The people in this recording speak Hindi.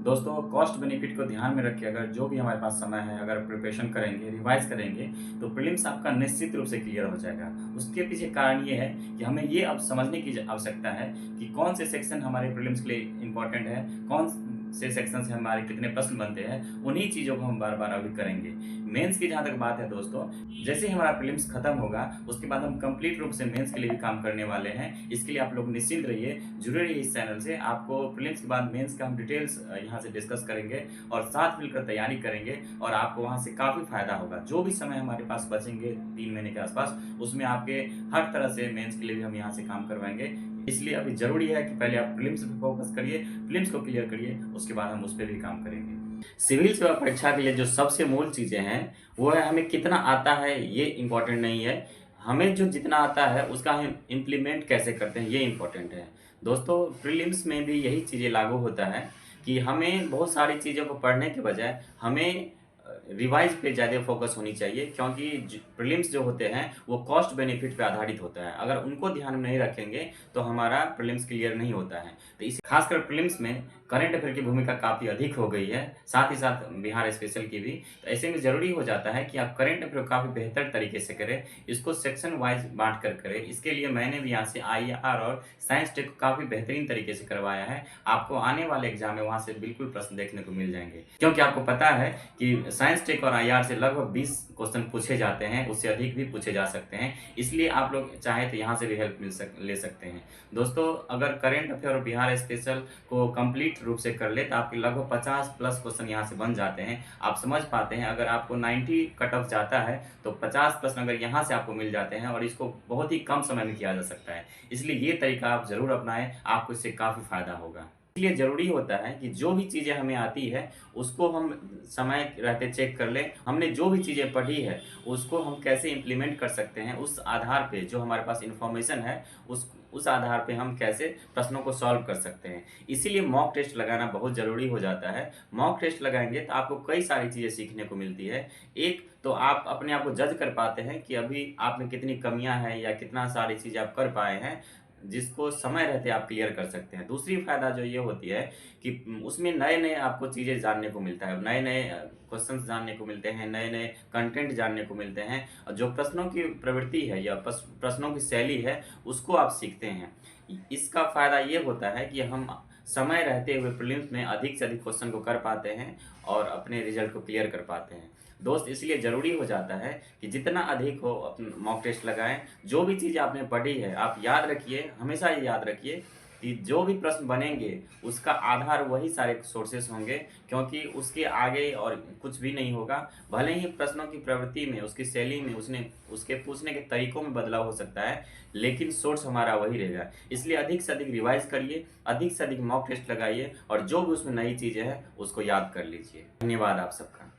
दोस्तों कॉस्ट बेनिफिट को ध्यान में रख के अगर जो भी हमारे पास समय है, अगर प्रिपरेशन करेंगे, रिवाइज़ करेंगे, तो प्रीलिम्स आपका निश्चित रूप से क्लियर हो जाएगा। उसके पीछे कारण ये है कि हमें ये अब समझने की आवश्यकता है कि कौन से सेक्शन हमारे प्रीलिम्स के लिए इम्पोर्टेंट है, कौन से सेक्शन से हमारे कितने प्रश्न बनते हैं, उन्हीं चीज़ों को हम बार-बार अभी करेंगे। मेंस की जहाँ तक बात है दोस्तों, जैसे ही हमारा प्रीलिम्स खत्म होगा, उसके बाद हम कंप्लीट रूप से मेंस के लिए भी काम करने वाले हैं। इसके लिए आप लोग निश्चिंत रहिए, जुड़े रहिए इस चैनल से। आपको प्रीलिम्स के बाद मेंस का हम डिटेल्स यहाँ से डिस्कस करेंगे और साथ मिलकर तैयारी करेंगे और आपको वहाँ से काफ़ी फ़ायदा होगा। जो भी समय हमारे पास बचेंगे 3 महीने के आसपास, उसमें आपके हर तरह से मेंस के लिए भी हम यहाँ से काम करवाएँगे। इसलिए अभी ज़रूरी है कि पहले आप प्रीलिम्स पे फोकस करिए, प्रीलिम्स को क्लियर करिए, उसके बाद हम उस पे भी काम करेंगे। सिविल सेवा परीक्षा के लिए जो सबसे मूल चीज़ें हैं, वो है हमें कितना आता है ये इम्पोर्टेंट नहीं है। हमें जो जितना आता है उसका हम इम्प्लीमेंट कैसे करते हैं ये इम्पोर्टेंट है। दोस्तों प्रीलिम्स में भी यही चीज़ें लागू होता है कि हमें बहुत सारी चीज़ों को पढ़ने के बजाय हमें रिवाइज़ पे ज़्यादा फ़ोकस होनी चाहिए, क्योंकि ज प्रीलिम्स जो होते हैं वो कॉस्ट बेनिफिट पे आधारित होता है। अगर उनको ध्यान में नहीं रखेंगे तो हमारा प्रीलिम्स क्लियर नहीं होता है। तो इस खासकर प्रीलिम्स में करंट अफ़ेयर की भूमिका काफ़ी अधिक हो गई है, साथ ही साथ बिहार स्पेशल की भी। तो ऐसे में ज़रूरी हो जाता है कि आप करंट अफ़ेयर काफ़ी बेहतर तरीके से करें, इसको सेक्शन वाइज़ बाँट कर करें। इसके लिए मैंने भी यहाँ से आईआर और साइंस टेक को काफ़ी बेहतरीन तरीके से करवाया है। आपको आने वाले एग्ज़ाम में वहाँ से बिल्कुल प्रश्न देखने को मिल जाएँगे। क्योंकि आपको पता है कि साइंस टेक और आईआर से लगभग 20 क्वेश्चन पूछे जाते हैं, उससे अधिक भी पूछे जा सकते हैं। इसलिए आप लोग चाहें तो यहाँ से भी हेल्प ले सकते हैं। दोस्तों अगर करंट अफ़ेयर और बिहार स्पेशल को कंप्लीट रूप से कर ले तो आपके लगभग 50 प्लस क्वेश्चन यहाँ से बन जाते हैं। आप समझ पाते हैं, अगर आपको 90 कट ऑफ जाता है तो 50 प्रश्न अगर यहाँ से आपको मिल जाते हैं और इसको बहुत ही कम समय में किया जा सकता है। इसलिए ये तरीका आप ज़रूर अपनाएँ, आपको इससे काफ़ी फ़ायदा होगा। इसलिए ज़रूरी होता है कि जो भी चीज़ें हमें आती है उसको हम समय रहते चेक कर लें। हमने जो भी चीज़ें पढ़ी है उसको हम कैसे इम्प्लीमेंट कर सकते हैं, उस आधार पे जो हमारे पास इन्फॉर्मेशन है उस आधार पे हम कैसे प्रश्नों को सॉल्व कर सकते हैं। इसीलिए मॉक टेस्ट लगाना बहुत ज़रूरी हो जाता है। मॉक टेस्ट लगाएँगे तो आपको कई सारी चीज़ें सीखने को मिलती है। एक तो आप अपने आप को जज कर पाते हैं कि अभी आप में कितनी कमियाँ हैं या कितना सारी चीज़ें आप कर पाए हैं, जिसको समय रहते आप क्लियर कर सकते हैं। दूसरी फ़ायदा जो ये होती है कि उसमें नए-नए आपको चीज़ें जानने को मिलता है, नए-नए क्वेश्चन्स जानने को मिलते हैं, नए-नए कंटेंट जानने को मिलते हैं और जो प्रश्नों की प्रवृत्ति है या प्रश्नों की शैली है, उसको आप सीखते हैं। इसका फ़ायदा ये होता है कि हम समय रहते हुए प्रीलिम्स में अधिक से अधिक क्वेश्चन को कर पाते हैं और अपने रिज़ल्ट को क्लियर कर पाते हैं। दोस्त इसलिए ज़रूरी हो जाता है कि जितना अधिक हो मॉक टेस्ट लगाएँ। जो भी चीज़ आपने पढ़ी है आप याद रखिए, हमेशा ये याद रखिए कि जो भी प्रश्न बनेंगे उसका आधार वही सारे सोर्सेस होंगे, क्योंकि उसके आगे और कुछ भी नहीं होगा। भले ही प्रश्नों की प्रवृत्ति में, उसकी शैली में, उसके पूछने के तरीकों में बदलाव हो सकता है, लेकिन सोर्स हमारा वही रहेगा। इसलिए अधिक से अधिक रिवाइज़ करिए, अधिक से अधिक मॉक टेस्ट लगाइए और जो भी उसमें नई चीज़ें हैं उसको याद कर लीजिए। धन्यवाद आप सबका।